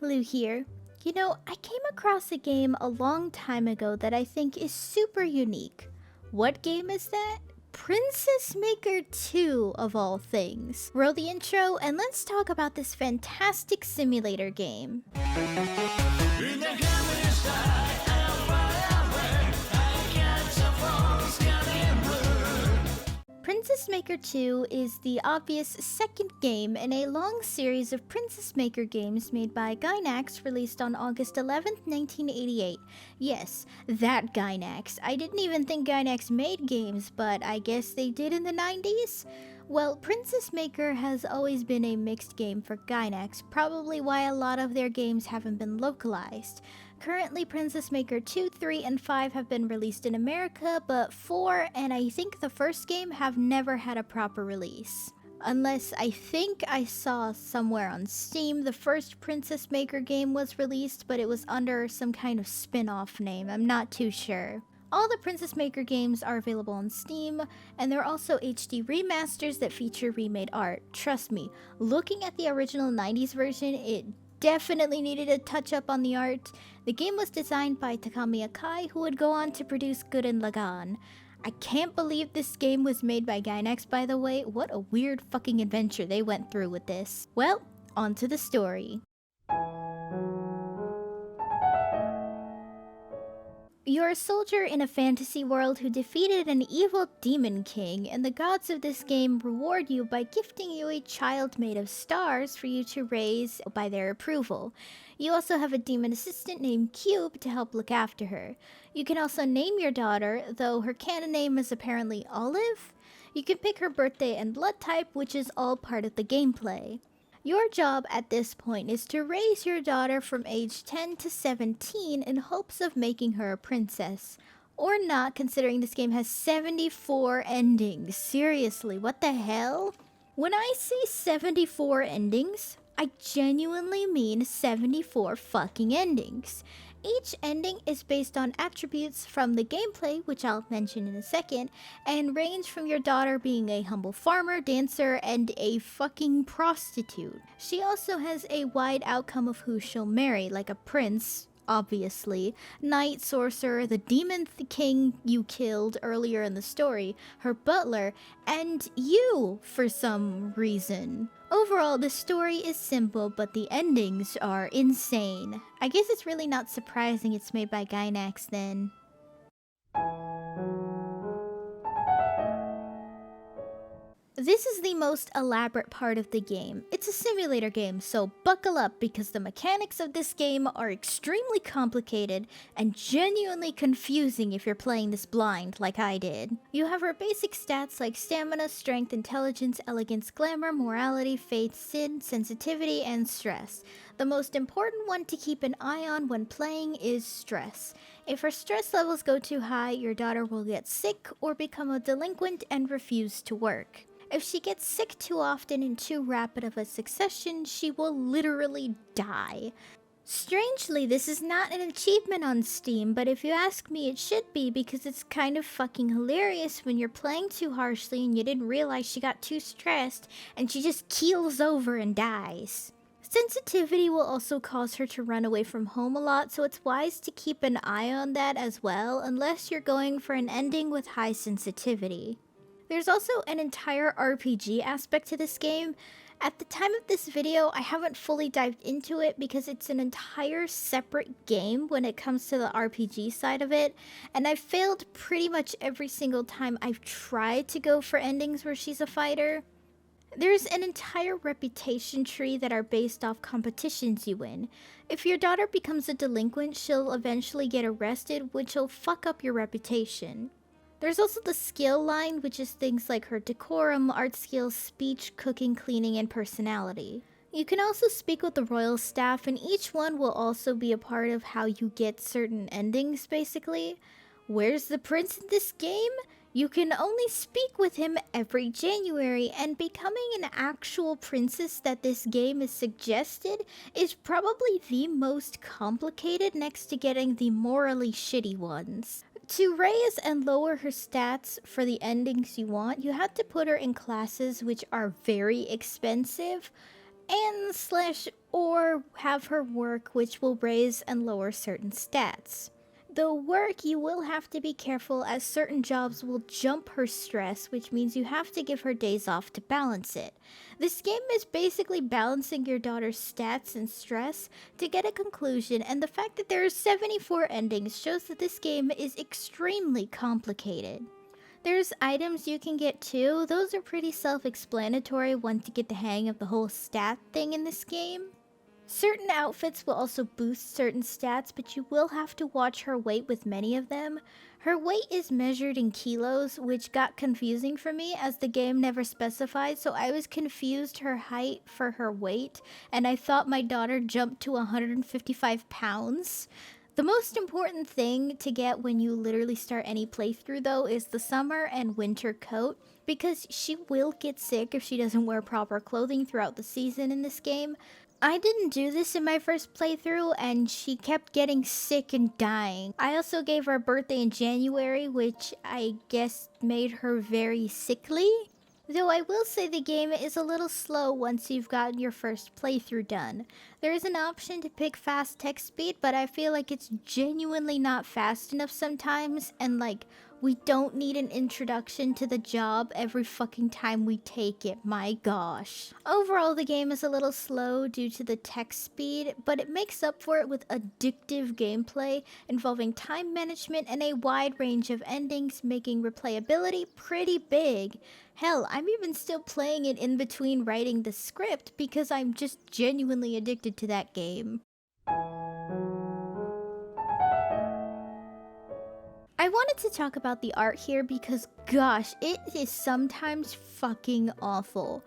Lu here. You know, I came across a game a long time ago that I think is super unique. What game is that? Princess Maker 2, of all things. Roll the intro and let's talk about this fantastic simulator game. Princess Maker 2 is the obvious second game in a long series of Princess Maker games made by Gainax, released on August 11th, 1988. Yes, that Gainax. I didn't even think Gainax made games, but I guess they did in the 90s? Well, Princess Maker has always been a mixed game for Gainax, probably why a lot of their games haven't been localized. Currently, Princess Maker 2, 3, and 5 have been released in America, but 4 and I think the first game have never had a proper release. Unless I think I saw somewhere on Steam the first Princess Maker game was released, but it was under some kind of spin-off name. I'm not too sure. All the Princess Maker games are available on Steam, and there are also HD remasters that feature remade art. Trust me, looking at the original 90s version, it definitely needed a touch up on the art. The game was designed by Takami Akai, who would go on to produce Gurren Lagann. I can't believe this game was made by Gainax, by the way. What a weird fucking adventure they went through with this. Well, on to the story. You're a soldier in a fantasy world who defeated an evil demon king, and the gods of this game reward you by gifting you a child made of stars for you to raise by their approval. You also have a demon assistant named Cube to help look after her. You can also name your daughter, though her canon name is apparently Olive. You can pick her birthday and blood type, which is all part of the gameplay. Your job at this point is to raise your daughter from age 10 to 17 in hopes of making her a princess. Or not, considering this game has 74 endings. Seriously, what the hell? When I say 74 endings, I genuinely mean 74 fucking endings. Each ending is based on attributes from the gameplay, which I'll mention in a second, and range from your daughter being a humble farmer, dancer, and a fucking prostitute. She also has a wide outcome of who she'll marry, like a prince, obviously, knight, sorcerer, the demon king you killed earlier in the story, her butler, and you, for some reason. Overall, the story is simple, but the endings are insane. I guess it's really not surprising it's made by Gainax then. This is the most elaborate part of the game. It's a simulator game, so buckle up because the mechanics of this game are extremely complicated and genuinely confusing if you're playing this blind like I did. You have her basic stats like stamina, strength, intelligence, elegance, glamour, morality, faith, sin, sensitivity, and stress. The most important one to keep an eye on when playing is stress. If her stress levels go too high, your daughter will get sick or become a delinquent and refuse to work. If she gets sick too often in too rapid of a succession, she will literally die. Strangely, this is not an achievement on Steam, but if you ask me, it should be because it's kind of fucking hilarious when you're playing too harshly and you didn't realize she got too stressed and she just keels over and dies. Sensitivity will also cause her to run away from home a lot, so it's wise to keep an eye on that as well, unless you're going for an ending with high sensitivity. There's also an entire RPG aspect to this game. At the time of this video, I haven't fully dived into it because it's an entire separate game when it comes to the RPG side of it, and I've failed pretty much every single time I've tried to go for endings where she's a fighter. There's an entire reputation tree that are based off competitions you win. If your daughter becomes a delinquent, she'll eventually get arrested, which will fuck up your reputation. There's also the skill line, which is things like her decorum, art skills, speech, cooking, cleaning, and personality. You can also speak with the royal staff, and each one will also be a part of how you get certain endings, basically. Where's the prince in this game? You can only speak with him every January, and becoming an actual princess that this game is suggested is probably the most complicated next to getting the morally shitty ones. To raise and lower her stats for the endings you want, you have to put her in classes which are very expensive and slash or have her work, which will raise and lower certain stats. Though work, you will have to be careful as certain jobs will jump her stress, which means you have to give her days off to balance it. This game is basically balancing your daughter's stats and stress to get a conclusion, and the fact that there are 74 endings shows that this game is extremely complicated. There's items you can get too. Those are pretty self-explanatory once you get the hang of the whole stat thing in this game. Certain outfits will also boost certain stats, but you will have to watch her weight with many of them. Her weight is measured in kilos, which got confusing for me as the game never specified, so I was confused her height for her weight, and I thought my daughter jumped to 155 pounds. The most important thing to get when you literally start any playthrough though is the summer and winter coat, because she will get sick if she doesn't wear proper clothing throughout the season in this game. I didn't do this in my first playthrough and she kept getting sick and dying. I also gave her a birthday in January, which I guess made her very sickly. Though I will say the game is a little slow once you've gotten your first playthrough done. There is an option to pick fast text speed, but I feel like it's genuinely not fast enough sometimes, and like, we don't need an introduction to the job every fucking time we take it, my gosh. Overall, the game is a little slow due to the text speed, but it makes up for it with addictive gameplay involving time management and a wide range of endings, making replayability pretty big. Hell, I'm even still playing it in between writing the script because I'm just genuinely addicted to that game. I wanted to talk about the art here because, gosh, it is sometimes fucking awful.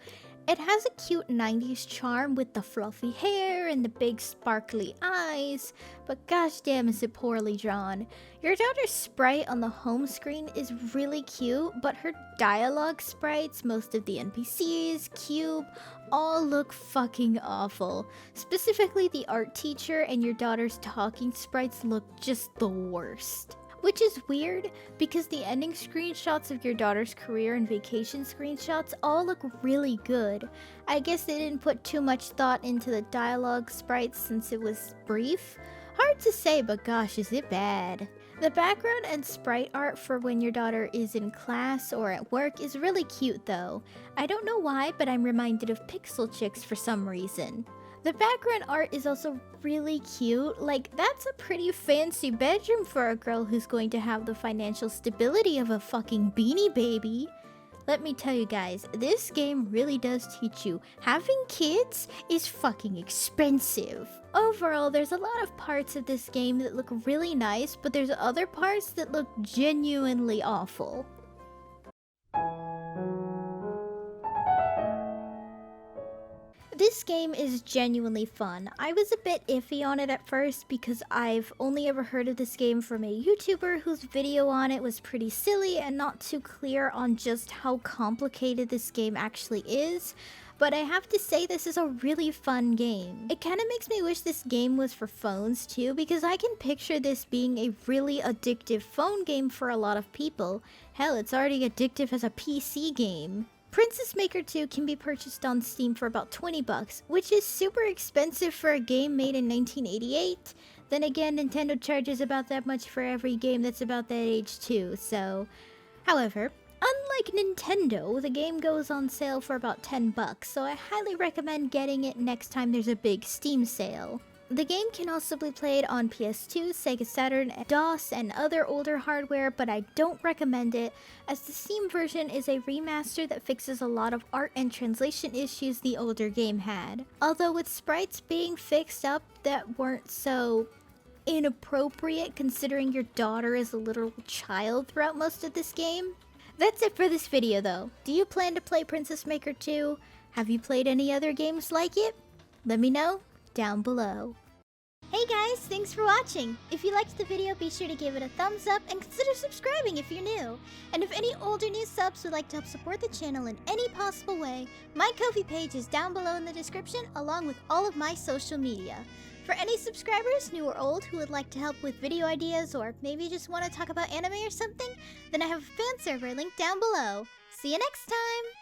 It has a cute 90s charm with the fluffy hair and the big sparkly eyes, but gosh damn is it poorly drawn. Your daughter's sprite on the home screen is really cute, but her dialogue sprites, most of the NPCs, Cube, all look fucking awful. Specifically, the art teacher and your daughter's talking sprites look just the worst. Which is weird, because the ending screenshots of your daughter's career and vacation screenshots all look really good. I guess they didn't put too much thought into the dialogue sprites since it was brief. Hard to say, but gosh, is it bad. The background and sprite art for when your daughter is in class or at work is really cute though. I don't know why, but I'm reminded of Pixel Chicks for some reason. The background art is also really cute. Like, that's a pretty fancy bedroom for a girl who's going to have the financial stability of a fucking Beanie Baby. Let me tell you guys, this game really does teach you having kids is fucking expensive. Overall, there's a lot of parts of this game that look really nice, but there's other parts that look genuinely awful. This game is genuinely fun. I was a bit iffy on it at first because I've only ever heard of this game from a YouTuber whose video on it was pretty silly and not too clear on just how complicated this game actually is. But I have to say this is a really fun game. It kind of makes me wish this game was for phones too, because I can picture this being a really addictive phone game for a lot of people. Hell, it's already addictive as a PC game. Princess Maker 2 can be purchased on Steam for about 20 bucks, which is super expensive for a game made in 1988. Then again, Nintendo charges about that much for every game that's about that age too, so... However, unlike Nintendo, the game goes on sale for about 10 bucks, so I highly recommend getting it next time there's a big Steam sale. The game can also be played on PS2, Sega Saturn, DOS, and other older hardware, but I don't recommend it, as the Steam version is a remaster that fixes a lot of art and translation issues the older game had. Although with sprites being fixed up that weren't so inappropriate considering your daughter is a literal child throughout most of this game. That's it for this video though. Do you plan to play Princess Maker 2? Have you played any other games like it? Let me know down below. Hey guys, thanks for watching! If you liked the video, be sure to give it a thumbs up and consider subscribing if you're new. And if any older new subs would like to help support the channel in any possible way, my Ko-fi page is down below in the description along with all of my social media. For any subscribers, new or old, who would like to help with video ideas or maybe just want to talk about anime or something, then I have a fan server link down below. See you next time!